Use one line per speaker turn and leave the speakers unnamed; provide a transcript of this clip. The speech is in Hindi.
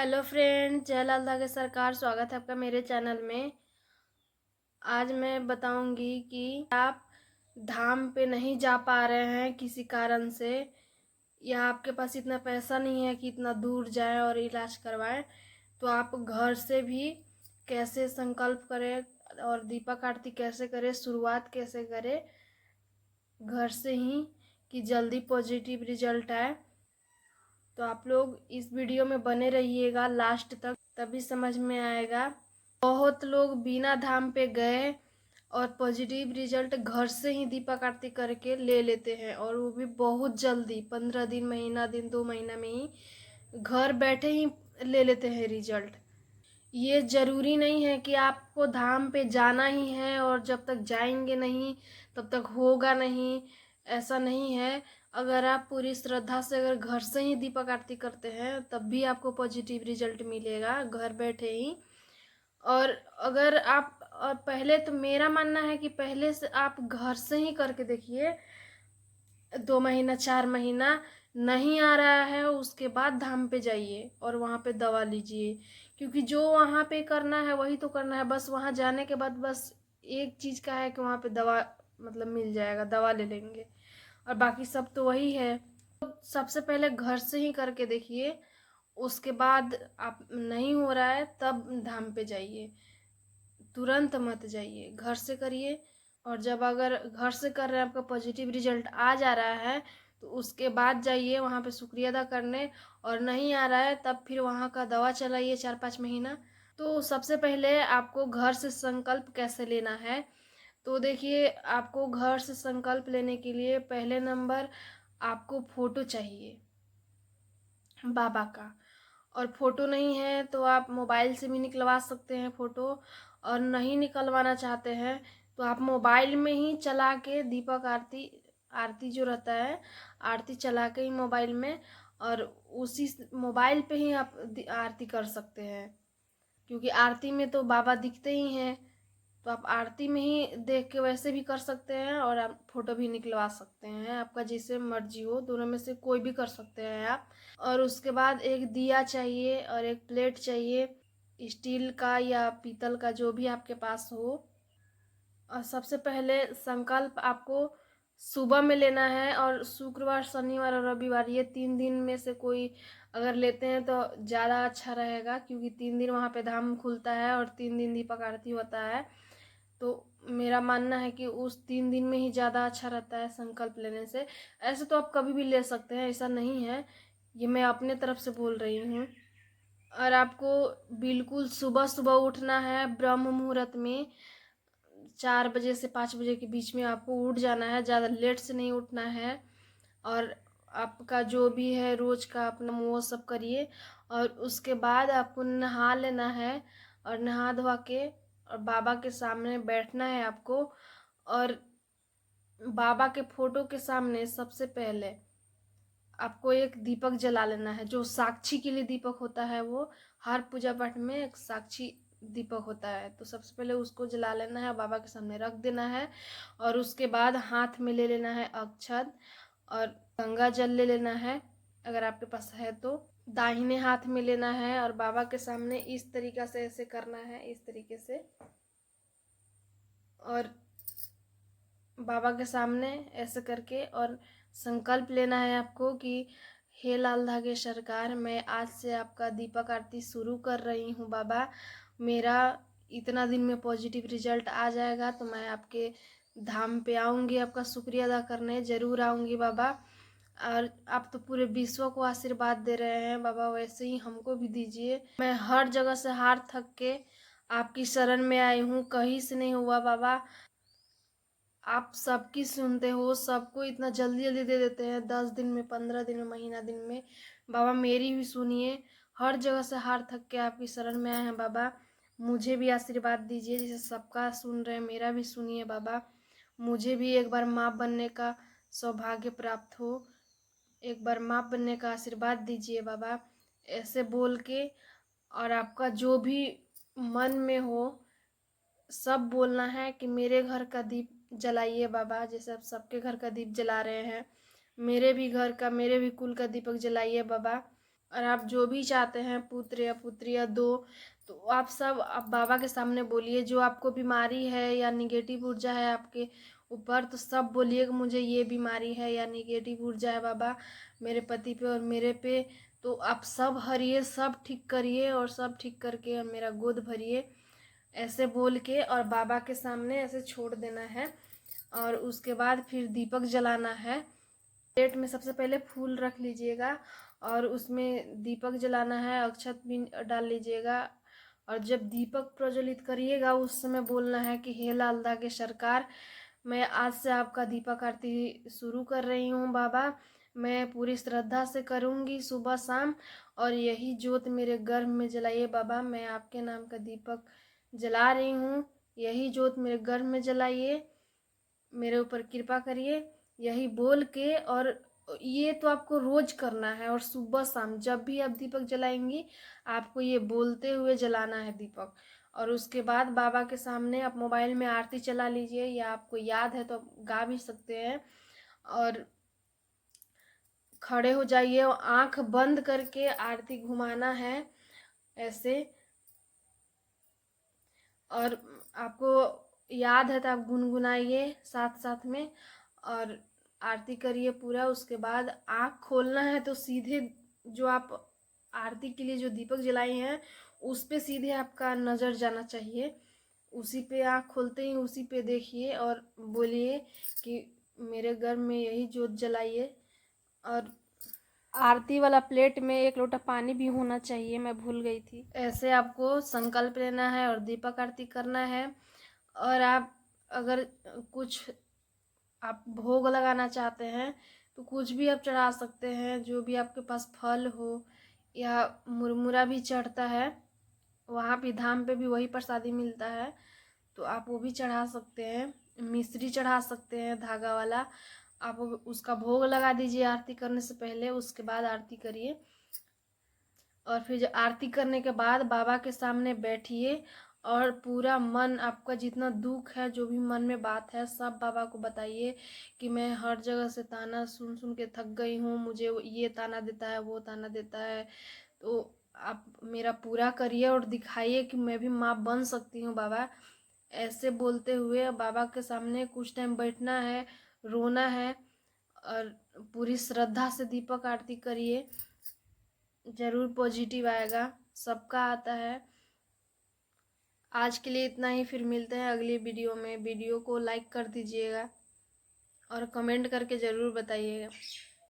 हेलो फ्रेंड, जयलाल धागे सरकार स्वागत है आपका मेरे चैनल में। आज मैं बताऊंगी कि आप धाम पे नहीं जा पा रहे हैं किसी कारण से, या आपके पास इतना पैसा नहीं है कि इतना दूर जाएं और इलाज करवाएं, तो आप घर से भी कैसे संकल्प करें और दीपक आरती कैसे करें, शुरुआत कैसे करें घर से ही कि जल्दी पॉजिटिव रिजल्ट आए। तो आप लोग इस वीडियो में बने रहिएगा लास्ट तक, तभी समझ में आएगा। बहुत लोग बिना धाम पे गए और पॉजिटिव रिजल्ट घर से ही दीपक आरती करके ले लेते हैं, और वो भी बहुत जल्दी 15 दिन, महीना दिन, 2 महीना में ही घर बैठे ही ले लेते हैं रिजल्ट। ये जरूरी नहीं है कि आपको धाम पे जाना ही है और जब तक जाएंगे नहीं तब तक होगा नहीं, ऐसा नहीं है। अगर आप पूरी श्रद्धा से अगर घर से ही दीपक आरती करते हैं तब भी आपको पॉजिटिव रिजल्ट मिलेगा घर बैठे ही। और अगर आप और पहले तो मेरा मानना है कि पहले से आप घर से ही करके देखिए, 2 महीना 4 महीना नहीं आ रहा है उसके बाद धाम पे जाइए और वहाँ पे दवा लीजिए, क्योंकि जो वहाँ पे करना है वही तो करना है। बस वहाँ जाने के बाद बस एक चीज़ का है कि वहाँ पे दवा मतलब मिल जाएगा, दवा ले लेंगे, और बाकी सब तो वही है। तो सबसे पहले घर से ही करके देखिए, उसके बाद आप नहीं हो रहा है तब धाम पे जाइए, तुरंत मत जाइए, घर से करिए। और जब अगर घर से कर रहे हैं आपका पॉजिटिव रिजल्ट आ जा रहा है तो उसके बाद जाइए वहाँ पे शुक्रिया अदा करने, और नहीं आ रहा है तब फिर वहाँ का दवा चलाइए 4-5 महीना। तो सबसे पहले आपको घर से संकल्प कैसे लेना है, तो देखिए, आपको घर से संकल्प लेने के लिए पहले नंबर आपको फोटो चाहिए बाबा का। और फोटो नहीं है तो आप मोबाइल से भी निकलवा सकते हैं फोटो, और नहीं निकलवाना चाहते हैं तो आप मोबाइल में ही चला के दीपक आरती आरती जो रहता है, आरती चला के ही मोबाइल में, और उसी मोबाइल पे ही आप आरती कर सकते हैं, क्योंकि आरती में तो बाबा दिखते ही हैं। तो आप आरती में ही देख के वैसे भी कर सकते हैं और आप फोटो भी निकलवा सकते हैं, आपका जैसे मर्जी हो, दोनों में से कोई भी कर सकते हैं आप। और उसके बाद एक दिया चाहिए और एक प्लेट चाहिए, स्टील का या पीतल का, जो भी आपके पास हो। और सबसे पहले संकल्प आपको सुबह में लेना है, और शुक्रवार, शनिवार और रविवार, ये 3 दिन में से कोई अगर लेते हैं तो ज़्यादा अच्छा रहेगा, क्योंकि 3 दिन वहाँ पे धाम खुलता है और 3 दिन दीपक आरती होता है। तो मेरा मानना है कि उस 3 दिन में ही ज़्यादा अच्छा रहता है संकल्प लेने से। ऐसे तो आप कभी भी ले सकते हैं, ऐसा नहीं है, ये मैं अपने तरफ से बोल रही हूँ। और आपको बिल्कुल सुबह सुबह उठना है, ब्रह्म मुहूर्त में 4 बजे से 5 बजे के बीच में आपको उठ जाना है, ज़्यादा लेट से नहीं उठना है। और आपका जो भी है रोज का अपना वो सब करिए, और उसके बाद आपको नहा लेना है, और नहा धोवा के और बाबा के सामने बैठना है आपको। और बाबा के फोटो के सामने सबसे पहले आपको एक दीपक जला लेना है, जो साक्षी के लिए दीपक होता है। वो हर पूजा पाठ में एक साक्षी दीपक होता है, तो सबसे पहले उसको जला लेना है, बाबा के सामने रख देना है। और उसके बाद हाथ में ले लेना है अक्षत, और गंगा जल ले लेना है अगर आपके पास है तो। दाहिने हाथ में लेना है और बाबा के सामने इस तरीका से ऐसे करना है, इस तरीके से। और बाबा के सामने ऐसे करके और संकल्प लेना है आपको कि हे लाल धागे सरकार, मैं आज से आपका दीपक आरती शुरू कर रही हूँ बाबा। मेरा इतना दिन में पॉजिटिव रिजल्ट आ जाएगा तो मैं आपके धाम पे आऊँगी, आपका शुक्रिया अदा करने ज़रूर आऊँगी बाबा। और आप तो पूरे विश्व को आशीर्वाद दे रहे हैं बाबा, वैसे ही हमको भी दीजिए। मैं हर जगह से हार थक के आपकी शरण में आई हूँ, कहीं से नहीं हुआ बाबा। आप सबकी सुनते हो, सबको इतना जल्दी जल्दी दे देते हैं, 10 दिन में, 15 दिन में, महीना दिन में। बाबा मेरी भी सुनिए, हर जगह से हार थक के आपकी शरण में आए हैं बाबा। मुझे भी आशीर्वाद दीजिए, जैसे सबका सुन रहे हैं मेरा भी सुनिए बाबा। मुझे भी एक बार माँ बनने का सौभाग्य प्राप्त हो, एक बार माँ बनने का आशीर्वाद दीजिए बाबा, ऐसे बोल के। और आपका जो भी मन में हो सब बोलना है कि मेरे घर का दीप जलाइए बाबा, जैसे आप सबके घर का दीप जला रहे हैं, मेरे भी घर का, मेरे भी कुल का दीपक जलाइए बाबा। और आप जो भी चाहते हैं, पुत्र या पुत्री या दो, तो आप सब आप बाबा के सामने बोलिए। जो आपको बीमारी है या निगेटिव ऊर्जा है आपके ऊपर, तो सब बोलिए कि मुझे ये बीमारी है या निगेटिव ऊर्जा है बाबा मेरे पति पे और मेरे पे। तो आप सब हरिए, सब ठीक करिए और सब ठीक करके मेरा गोद भरिए, ऐसे बोल के और बाबा के सामने ऐसे छोड़ देना है। और उसके बाद फिर दीपक जलाना है। प्लेट में सबसे पहले फूल रख लीजिएगा और उसमें दीपक जलाना है, अक्षत भी डाल लीजिएगा। और जब दीपक प्रज्वलित करिएगा उस समय बोलना है कि हे लालदा के सरकार, मैं आज से आपका दीपक आरती शुरू कर रही हूँ बाबा। मैं पूरी श्रद्धा से करूँगी सुबह शाम, और यही ज्योत मेरे गर्भ में जलाइए बाबा। मैं आपके नाम का दीपक जला रही हूँ, यही ज्योत मेरे गर्भ में जलाइए, मेरे ऊपर कृपा करिए, यही बोल के। और ये तो आपको रोज करना है, और सुबह शाम जब भी आप दीपक जलाएंगी आपको ये बोलते हुए जलाना है दीपक। और उसके बाद बाबा के सामने आप मोबाइल में आरती चला लीजिए, या आपको याद है तो आप गा भी सकते हैं। और खड़े हो जाइए और आंख बंद करके आरती घुमाना है ऐसे। और आपको याद है तो आप गुनगुनाइए साथ साथ में और आरती करिए पूरा। उसके बाद आँख खोलना है तो सीधे जो आप आरती के लिए जो दीपक जलाई हैं उस पे सीधे आपका नज़र जाना चाहिए। उसी पे आँख खोलते ही उसी पे देखिए और बोलिए कि मेरे घर में यही जोत जलाइए। और आरती वाला प्लेट में 1 लोटा पानी भी होना चाहिए, मैं भूल गई थी। ऐसे आपको संकल्प लेना है और दीपक आरती करना है। और आप अगर कुछ आप भोग लगाना चाहते हैं तो कुछ भी आप चढ़ा सकते हैं, जो भी आपके पास फल हो, या मुरमुरा भी चढ़ता है, वहाँ भी धाम पे भी वही प्रसादी मिलता है, तो आप वो भी चढ़ा सकते हैं। मिश्री चढ़ा सकते हैं धागा वाला, आप उसका भोग लगा दीजिए आरती करने से पहले, उसके बाद आरती करिए। और फिर जो आरती करने के बाद बाबा के सामने बैठिए और पूरा मन आपका जितना दुख है, जो भी मन में बात है, सब बाबा को बताइए कि मैं हर जगह से ताना सुन सुन के थक गई हूँ, मुझे ये ताना देता है, वो ताना देता है, तो आप मेरा पूरा करिए और दिखाइए कि मैं भी माँ बन सकती हूँ बाबा। ऐसे बोलते हुए बाबा के सामने कुछ टाइम बैठना है, रोना है और पूरी श्रद्धा से दीपक आरती करिए, जरूर पॉजिटिव आएगा, सबका आता है। आज के लिए इतना ही, फिर मिलते हैं अगली वीडियो में। वीडियो को लाइक कर दीजिएगा और कमेंट करके ज़रूर बताइएगा।